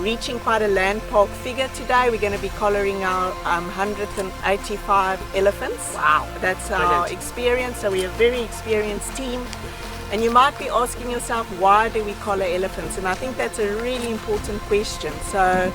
reaching quite a landmark figure today. We're going to be collaring our 185 elephants. Wow. That's our experience, so we're a very experienced team. And you might be asking yourself, why do we collar elephants? And I think that's a really important question. So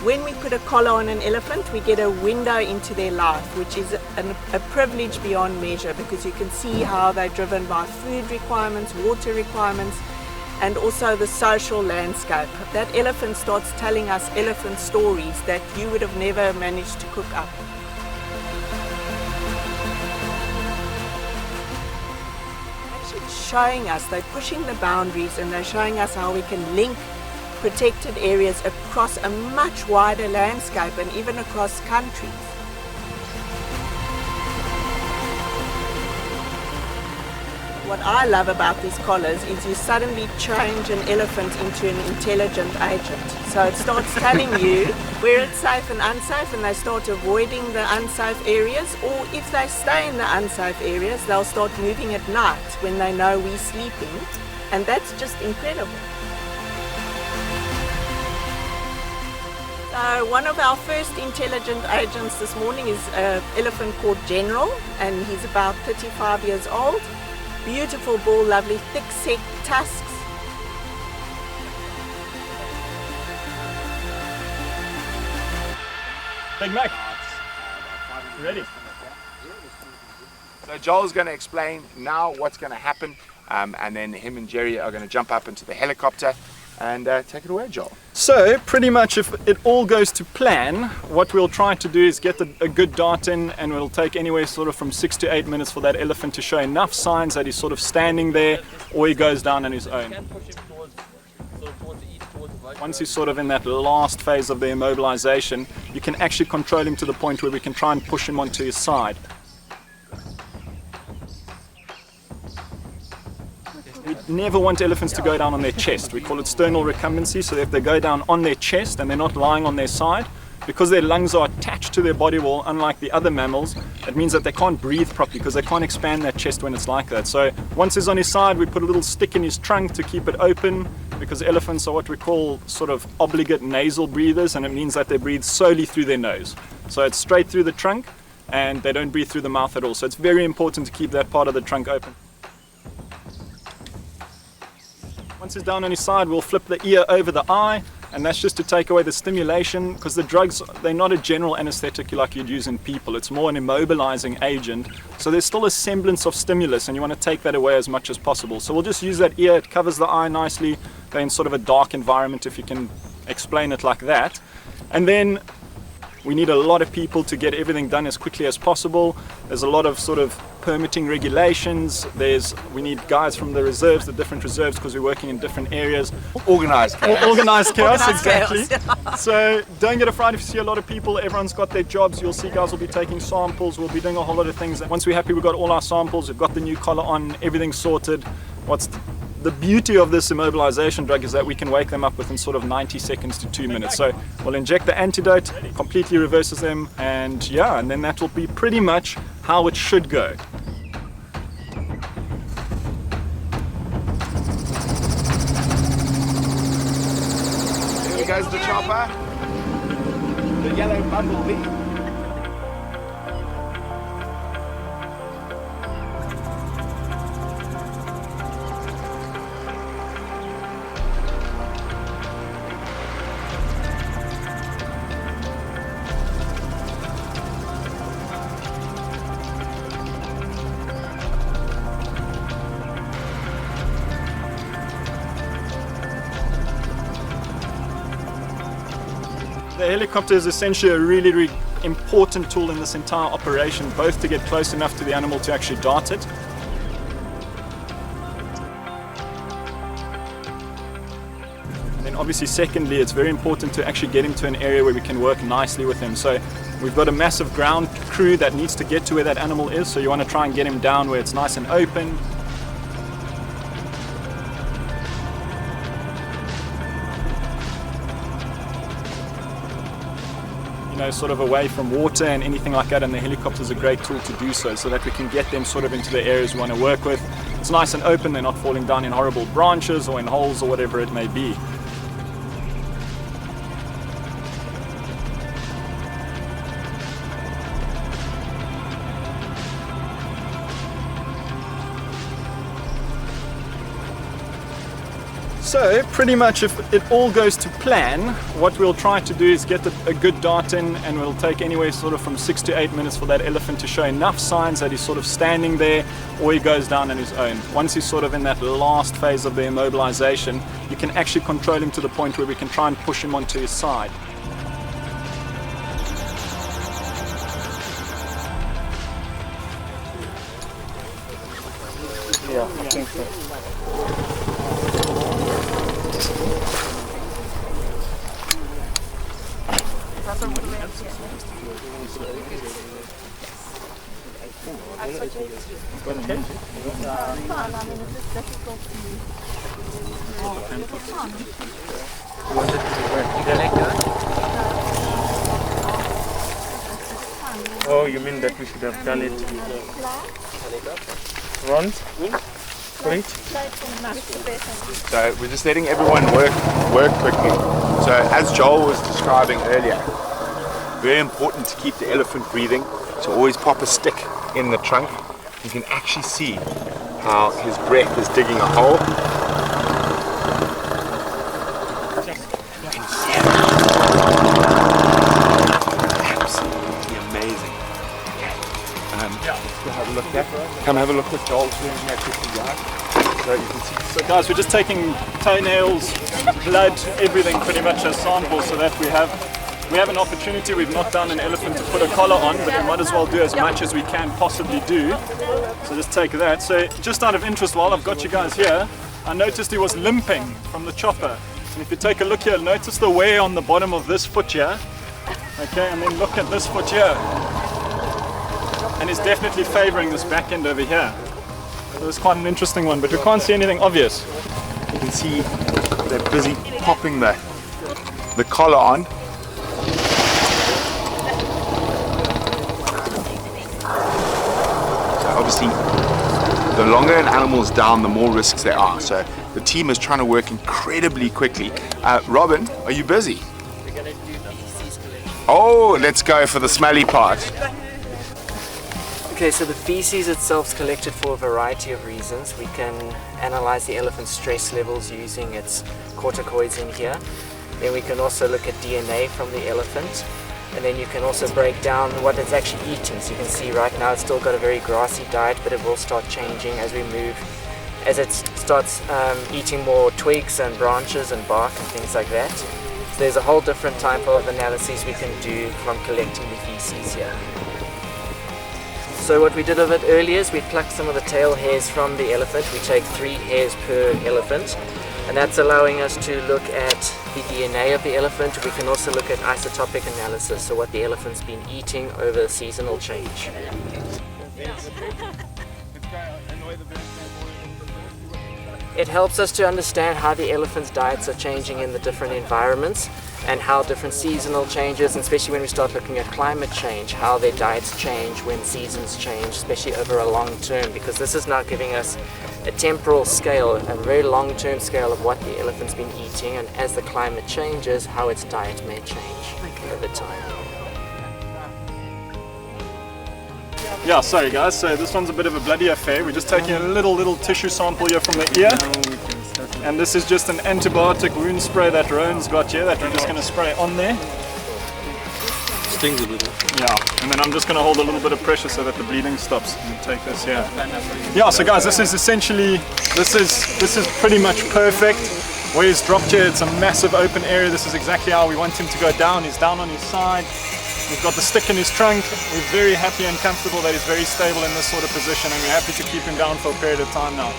when we put a collar on an elephant, we get a window into their life, which is a privilege beyond measure, because you can see how they're driven by food requirements, water requirements, and also the social landscape. That elephant starts telling us elephant stories that you would have never managed to cook up. Actually showing us, they're pushing the boundaries, and they're showing us how we can link protected areas across a much wider landscape and even across countries. What I love about these collars is you suddenly change an elephant into an intelligent agent. So it starts telling you where it's safe and unsafe, and they start avoiding the unsafe areas, or if they stay in the unsafe areas, they'll start moving at night when they know we're sleeping, and that's just incredible. So one of our first intelligent agents this morning is an elephant called General, and he's about 35 years old. Beautiful bull, lovely thick set tusks. Big Mac, ready? So Joel's going to explain now what's going to happen, and then him and Jerry are going to jump up into the helicopter and take it away, Joel. So pretty much if it all goes to plan, what we'll try to do is get a good dart in, and we'll take anywhere sort of from 6 to 8 minutes for that elephant to show enough signs that he's sort of standing there, or he goes down on his own. Once he's sort of in that last phase of the immobilization, you can actually control him to the point where we can try and push him onto his side. We never want elephants to go down on their chest. We call it sternal recumbency, so if they go down on their chest and they're not lying on their side, because their lungs are attached to their body wall, unlike the other mammals, it means that they can't breathe properly because they can't expand that chest when it's like that. So once he's on his side, we put a little stick in his trunk to keep it open, because elephants are what we call sort of obligate nasal breathers, and it means that they breathe solely through their nose. So it's straight through the trunk, and they don't breathe through the mouth at all. So it's very important to keep that part of the trunk open. Once he's down on his side, we'll flip the ear over the eye, and that's just to take away the stimulation, because the drugs, they're not a general anesthetic like you'd use in people. It's more an immobilizing agent. So there's still a semblance of stimulus, and you want to take that away as much as possible. So we'll just use that ear. It covers the eye nicely. They're in sort of a dark environment, if you can explain it like that. And then we need a lot of people to get everything done as quickly as possible. There's a lot of sort of permitting regulations. We need guys from the reserves, the different reserves, because we're working in different areas. Organized chaos. Organized chaos, exactly. Chaos. So don't get afraid if you see a lot of people. Everyone's got their jobs. You'll see guys will be taking samples. We'll be doing a whole lot of things. Once we're happy we've got all our samples, we've got the new collar on, everything's sorted. What's the beauty of this immobilization drug is that we can wake them up within sort of 90 seconds to 2 minutes. So we'll inject the antidote, completely reverses them, and yeah, and then that will be pretty much how it should go. Here goes the chopper, the yellow bumblebee. The helicopter is essentially a really, really important tool in this entire operation, both to get close enough to the animal to actually dart it. And then obviously secondly, it's very important to actually get him to an area where we can work nicely with him. So we've got a massive ground crew that needs to get to where that animal is, so you want to try and get him down where it's nice and open. You know, sort of away from water and anything like that, and the helicopter is a great tool to do so that we can get them sort of into the areas we want to work with. It's nice and open, they're not falling down in horrible branches or in holes or whatever it may be. So pretty much if it all goes to plan, what we'll try to do is get a good dart in, and we'll take anywhere sort of from 6 to 8 minutes for that elephant to show enough signs that he's sort of standing there, or he goes down on his own. Once he's sort of in that last phase of the immobilization, you can actually control him to the point where we can try and push him onto his side. Yeah, I think so. Oh, you mean that we should have done it once? Great. So we're just letting everyone work quickly. So as Joel was describing earlier, very important to keep the elephant breathing. So always pop a stick in the trunk. You can actually see how his breath is digging a hole. You can see it. Absolutely amazing. Okay. Have a look there. Come have a look what Joel's doing here quickly. So you can see. So guys, we're just taking toenails, blood, everything pretty much as samples, so that we have an opportunity. We've not done an elephant to put a collar on, but we might as well do as much as we can possibly do. So just take that. So just out of interest, while I've got you guys here, I noticed he was limping from the chopper. And if you take a look here, notice the wear on the bottom of this foot here. Okay, and then look at this foot here. And he's definitely favoring this back end over here. So it's quite an interesting one, but we can't see anything obvious. You can see they're busy popping the collar on. So obviously, the longer an animal is down, the more risks there are. So the team is trying to work incredibly quickly. Robin, are you busy? Oh, let's go for the smelly part. Okay, so the feces itself is collected for a variety of reasons. We can analyze the elephant's stress levels using its corticoids in here. Then we can also look at DNA from the elephant. And then you can also break down what it's actually eating. So you can see right now it's still got a very grassy diet, but it will start changing as we move, as it starts eating more twigs and branches and bark and things like that. So there's a whole different type of analyses we can do from collecting the feces here. So what we did of it earlier is we plucked some of the tail hairs from the elephant. We take 3 hairs per elephant, and that's allowing us to look at the DNA of the elephant. We can also look at isotopic analysis, so what the elephant's been eating over the seasonal change. It helps us to understand how the elephant's diets are changing in the different environments, and how different seasonal changes, and especially when we start looking at climate change, how their diets change when seasons change, especially over a long term, because this is now giving us a temporal scale, a very long-term scale of what the elephant's been eating, and as the climate changes, how its diet may change over time. Yeah, sorry guys, so this one's a bit of a bloody affair. We're just taking a little tissue sample here from the ear. And this is just an antibiotic wound spray that Rowan's got here that we're just going to spray on there. Stings a little. Yeah, and then I'm just going to hold a little bit of pressure so that the bleeding stops. And take this here. Yeah, so guys, this is essentially, this is pretty much perfect. Where he's dropped here, it's a massive open area. This is exactly how we want him to go down. He's down on his side. We've got the stick in his trunk. We're very happy and comfortable that he's very stable in this sort of position, and we're happy to keep him down for a period of time now.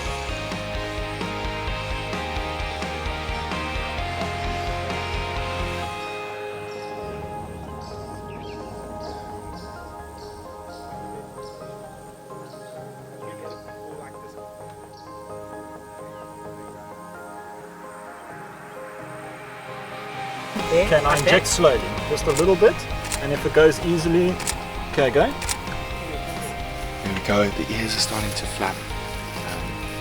Okay, now inject slowly, just a little bit, and if it goes easily, okay, go. There we go, the ears are starting to flap.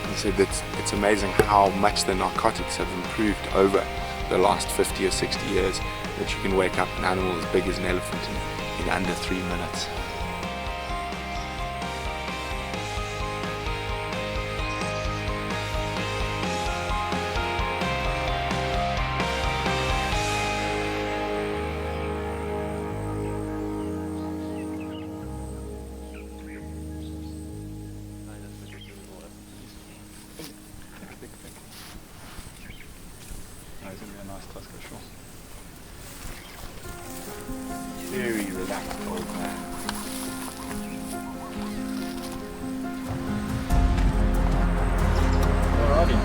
He said that it's amazing how much the narcotics have improved over the last 50 or 60 years, that you can wake up an animal as big as an elephant in under 3 minutes. nice tusker, sure. Very relaxed old man. Alrighty.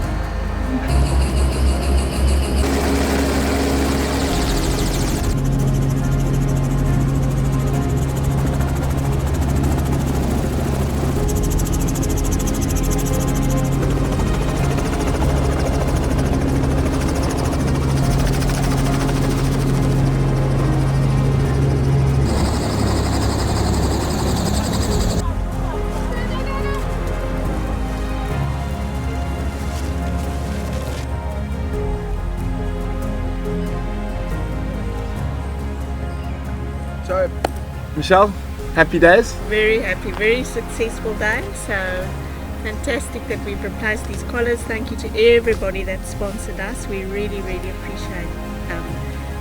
So, Michelle, happy days? Very happy, very successful day. So fantastic that we've replaced these collars. Thank you to everybody that sponsored us. We really, really appreciate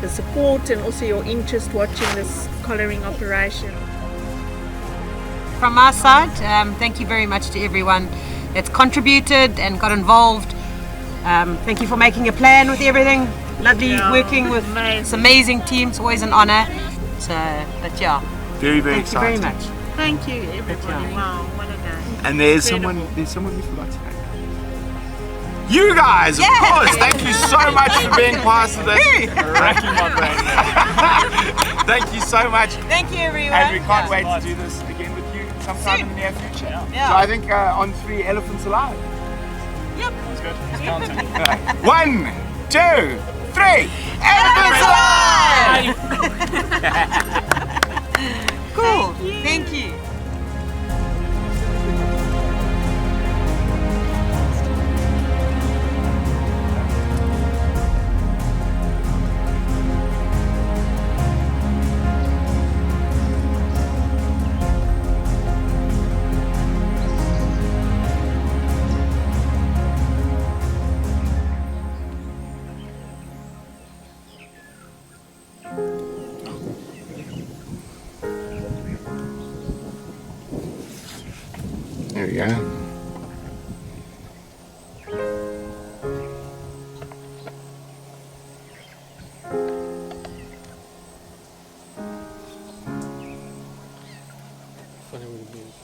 the support and also your interest watching this collaring operation. From our side, thank you very much to everyone that's contributed and got involved. Thank you for making a plan with everything. Lovely working with this amazing team. It's always an honour. So, but yeah, Very, very thank you very exciting. much. Thank you, everybody. Wow, what a day. And there's Incredible. someone we forgot to thank. You guys, of course. Thank you so much for being part of this. Racking my brain there. Thank you so much. Thank you, everyone. And we can't wait to do this again with you sometime in the near future. Yeah. So I think on 3 elephants alive. Sounds good. It's counting. 1, 2, 3. Elephants alive! Cool. Thank you. There we go. Funny with the beans.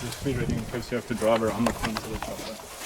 Just be ready in case you have to drive around the front of the chopper.